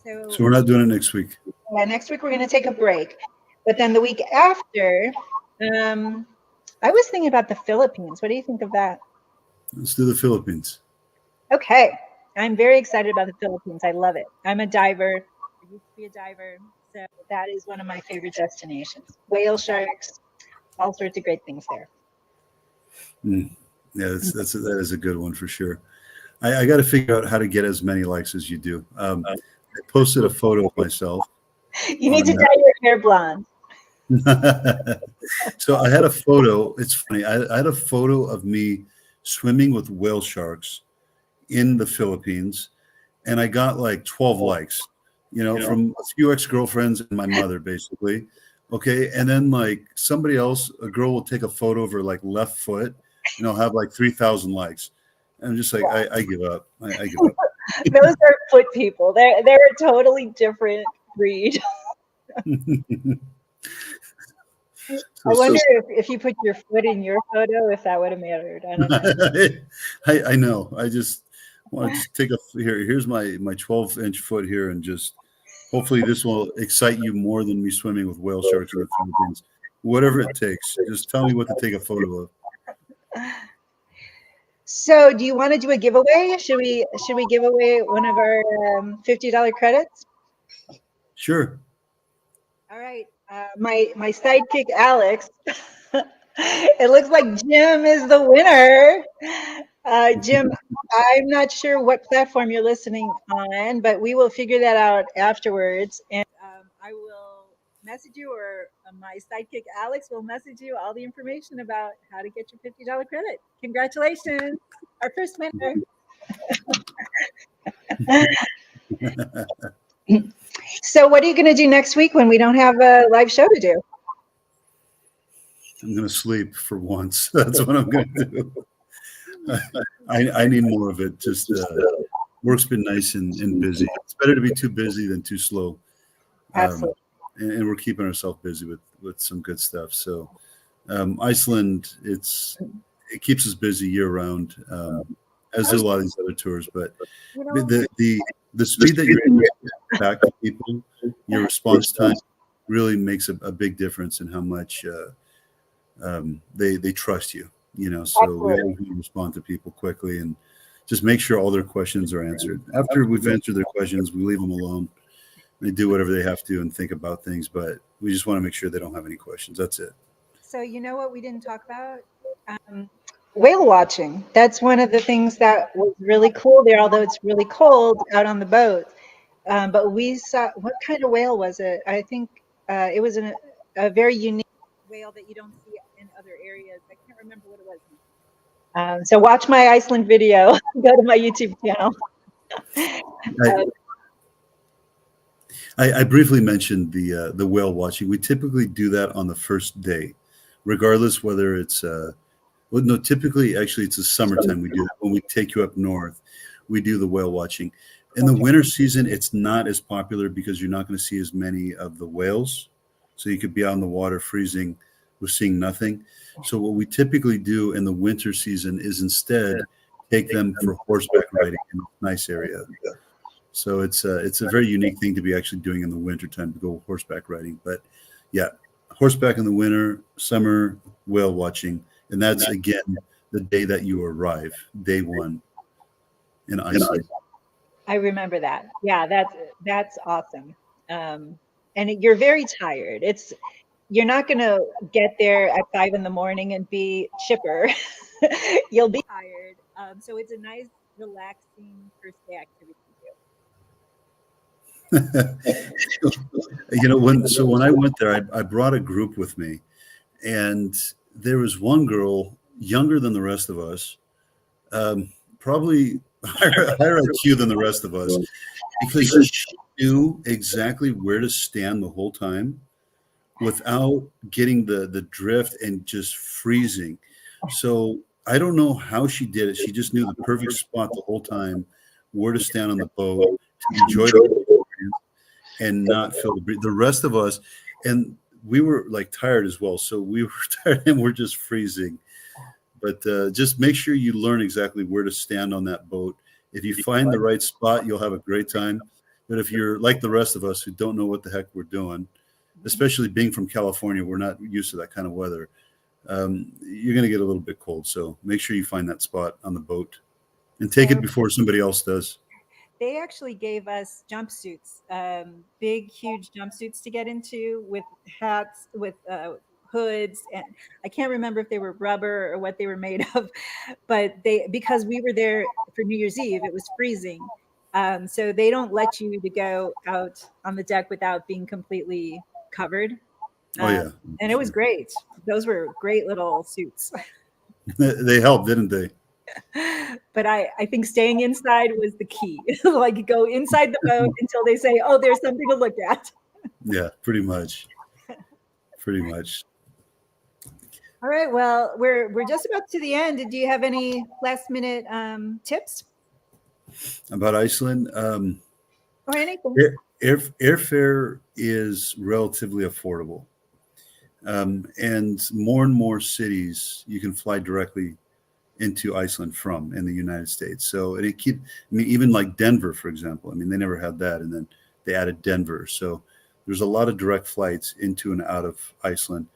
So we're not doing it next week. Yeah, next week we're going to take a break. But then the week after, I was thinking about the Philippines. What do you think of that? Let's do the Philippines. Okay. I'm very excited about the Philippines. I love it. I'm a diver. I used to be a diver. So that is one of my favorite destinations. Whale sharks, all sorts of great things there. Yeah, that is a good one for sure. I got to figure out how to get as many likes as you do. I posted a photo of myself. You need to dye your hair blonde. So I had a photo. It's funny. I had a photo of me swimming with whale sharks in the Philippines, and I got like 12 likes, from a few ex-girlfriends and my mother, basically. Okay. And then like somebody else, a girl will take a photo of her like left foot, have like 3,000 likes. And I'm just like, I give up. I give up. Those are foot people. They're a totally different breed. I wonder if you put your foot in your photo, if that would have mattered. I don't know. I know. I just want to take here's my 12-inch foot here, and just hopefully this will excite you more than me swimming with whale sharks in the Philippines. Whatever it takes, just tell me what to take a photo of. So, do you want to do a giveaway? Should we give away one of our $50 credits? Sure. All right. My sidekick Alex. It looks like Jim is the winner. Jim, I'm not sure what platform you're listening on, but we will figure that out afterwards. And I will message you, or my sidekick Alex will message you all the information about how to get your $50 credit. Congratulations, our first winner. So what are you going to do next week when we don't have a live show to do? I'm going to sleep for once. That's what I'm going to do. I need more of it. Just work's been nice and busy. It's better to be too busy than too slow. Absolutely. And we're keeping ourselves busy with some good stuff. So Iceland, it keeps us busy year round, as do a lot of these other tours. But the speed that you're able to get back to people, your response time really makes a big difference in how much they trust you, so we always respond to people quickly and just make sure all their questions are answered. After we've answered their questions, we leave them alone. They do whatever they have to and think about things, but we just want to make sure they don't have any questions. That's it. So you know what we didn't talk about? Whale watching. That's one of the things that was really cool there, although it's really cold out on the boat. But we saw, what kind of whale was it? I think it was a very unique whale that you don't see in other areas. I can't remember what it was. So watch my Iceland video. Go to my YouTube channel. I briefly mentioned the whale watching. We typically do that on the first day, regardless whether it's well, no, typically actually it's the summertime we do that. When we take you up north, we do the whale watching. In the winter season, it's not as popular because you're not going to see as many of the whales. So you could be out in the water freezing with seeing nothing. So what we typically do in the winter season is instead take them for horseback riding in a nice area. So it's a very unique thing to be actually doing in the wintertime, to go horseback riding. But yeah, horseback in the winter, summer, whale watching. And that's, again, the day that you arrive, day one in Iceland. I remember that. Yeah, that's awesome. And you're very tired. You're not going to get there at 5 a.m. and be chipper. You'll be tired. So it's a nice, relaxing first day activity. When I went there, I brought a group with me, and there was one girl younger than the rest of us, probably higher IQ than the rest of us, because she knew exactly where to stand the whole time without getting the drift and just freezing. So I don't know how she did it. She just knew the perfect spot the whole time, where to stand on the boat, to enjoy the experience and not feel the breeze. The rest of us, and we were like tired as well. So we were tired and we're just freezing. But just make sure you learn exactly where to stand on that boat. If you find the right spot, you'll have a great time. But if you're like the rest of us who don't know what the heck we're doing, especially being from California, we're not used to that kind of weather. You're going to get a little bit cold. So make sure you find that spot on the boat and take it before somebody else does. They actually gave us jumpsuits, big, huge jumpsuits to get into with hats, with hoods. And I can't remember if they were rubber or what they were made of, but because we were there for New Year's Eve, it was freezing. So they don't let you to go out on the deck without being completely covered. And it was great. Those were great little suits. They helped, didn't they? But I think staying inside was the key. Like, go inside the boat until they say, oh, there's something to look at. Yeah, pretty much. All right. Well, we're just about to the end. Do you have any last minute tips about Iceland? Or anything? Airfare is relatively affordable. And more cities you can fly directly into Iceland from in the United States. So even like Denver, for example, they never had that. And then they added Denver. So there's a lot of direct flights into and out of Iceland.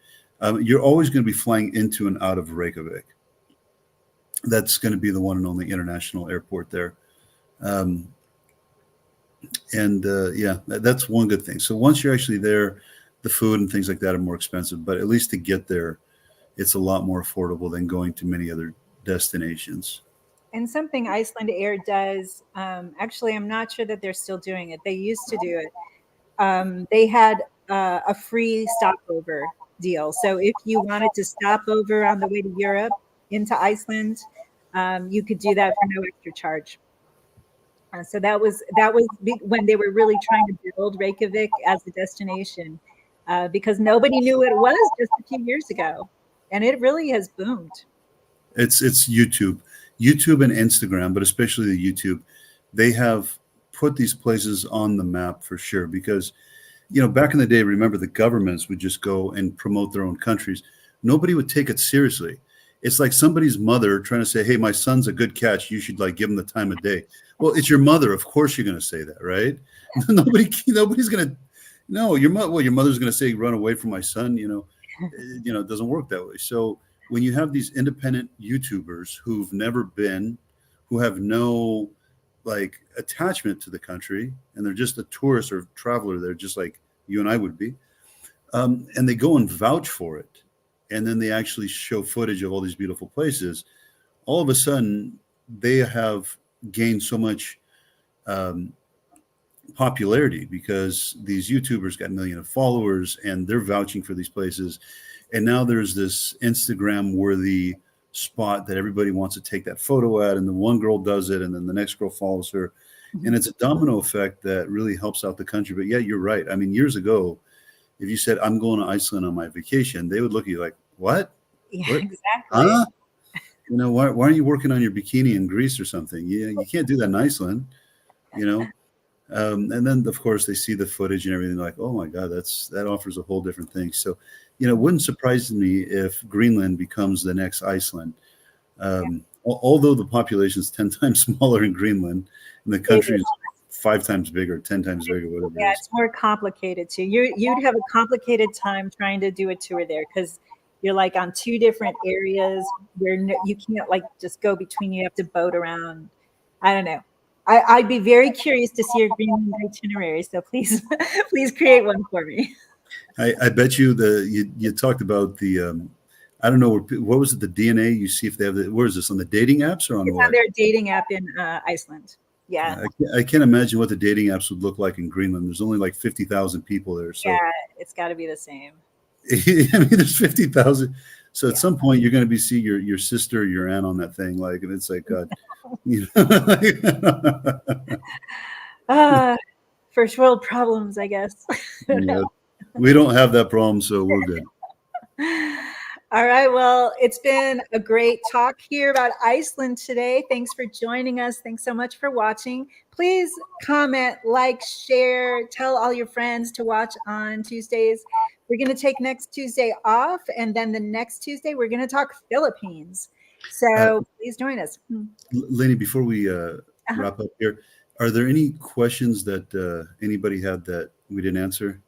You're always going to be flying into and out of Reykjavik. That's going to be the one and only international airport there. That's one good thing. So once you're actually there, the food and things like that are more expensive, but at least to get there, it's a lot more affordable than going to many other destinations. And something Iceland Air does, actually, I'm not sure that they're still doing it. They used to do it. They had a free stopover deal. So if you wanted to stop over on the way to Europe into Iceland, you could do that for no extra charge. So that was when they were really trying to build Reykjavik as a destination, because nobody knew what it was just a few years ago, and it really has boomed. It's YouTube and Instagram, but especially the YouTube. They have put these places on the map for sure, because back in the day, remember, the governments would just go and promote their own countries. Nobody would take it seriously. It's like somebody's mother trying to say, hey, my son's a good catch. You should give him the time of day. Well, it's your mother. Of course you're going to say that, right? Nobody's going to, no, your mother's going to say, run away from my son. It doesn't work that way. So when you have these independent YouTubers who've never been, who have no like attachment to the country, and they're just a tourist or traveler, they're just like you and I would be, and they go and vouch for it, and then they actually show footage of all these beautiful places. All of a sudden, they have gained so much popularity because these YouTubers got 1 million of followers and they're vouching for these places. And now there's this Instagram worthy spot that everybody wants to take that photo at, and the one girl does it and then the next girl follows her. And it's a domino effect that really helps out the country. But yeah, you're right. I mean, years ago, if you said I'm going to Iceland on my vacation, they would look at you like, what? Yeah, What? exactly. Huh? Why aren't you working on your bikini in Greece or something? You can't do that in Iceland, and then of course they see the footage and everything, like, oh my God, that offers a whole different thing. So, it wouldn't surprise me if Greenland becomes the next Iceland. Although the population is 10 times smaller in Greenland, and the country is 5 times bigger, 10 times bigger, whatever. Yeah, it's more complicated too. You'd have a complicated time trying to do a tour there because you're like on 2 different areas where you can't like just go between. You have to boat around. I don't know. I'd be very curious to see your Greenland itinerary. So please, please create one for me. I bet you you talked about the I don't know what was it, the DNA. You see if they have where is this, on the dating apps or on what? On their dating app in Iceland. Yeah. I can't imagine what the dating apps would look like in Greenland. There's only like 50,000 people there. So yeah, it's got to be the same. I mean, there's 50,000. So at some point, you're going to be see your sister, or your aunt on that thing, like, and it's like, God, first world problems, I guess. Yeah, we don't have that problem, so we're good. All right. Well, it's been a great talk here about Iceland today. Thanks for joining us. Thanks so much for watching. Please comment, like, share, tell all your friends to watch on Tuesdays. We're going to take next Tuesday off, and then the next Tuesday, we're going to talk Philippines. So please join us. Lainey, before we wrap up here, are there any questions that anybody had that we didn't answer?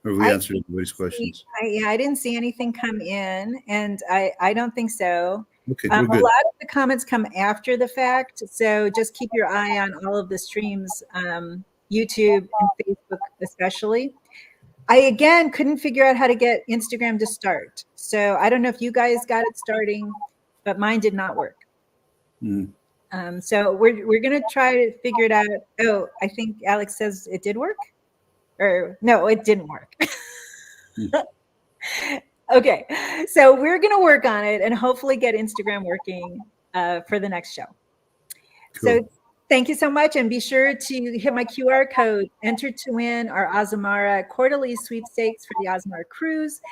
Or we answered everybody's questions? I didn't see anything come in, and I don't think so. Okay, a we're good. lot of the comments come after the fact, so just keep your eye on all of the streams, YouTube and Facebook especially. I, again, couldn't figure out how to get Instagram to start. So I don't know if you guys got it starting, but mine did not work. So we're going to try to figure it out. Oh, I think Alex says it did work. Or no, it didn't work. Okay, so we're going to work on it and hopefully get Instagram working for the next show. Cool. So thank you so much, and be sure to hit my QR code, enter to win our Azamara quarterly sweepstakes for the Azamara cruise.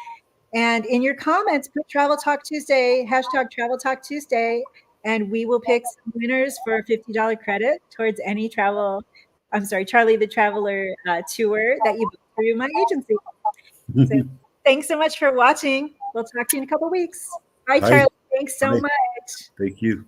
And in your comments, put Travel Talk Tuesday, hashtag Travel Talk Tuesday, and we will pick some winners for a $50 credit towards any Charlie the Traveler tour that you book through my agency. So thanks so much for watching. We'll talk to you in a couple of weeks. Bye, Charlie. Thanks so much. Thank you.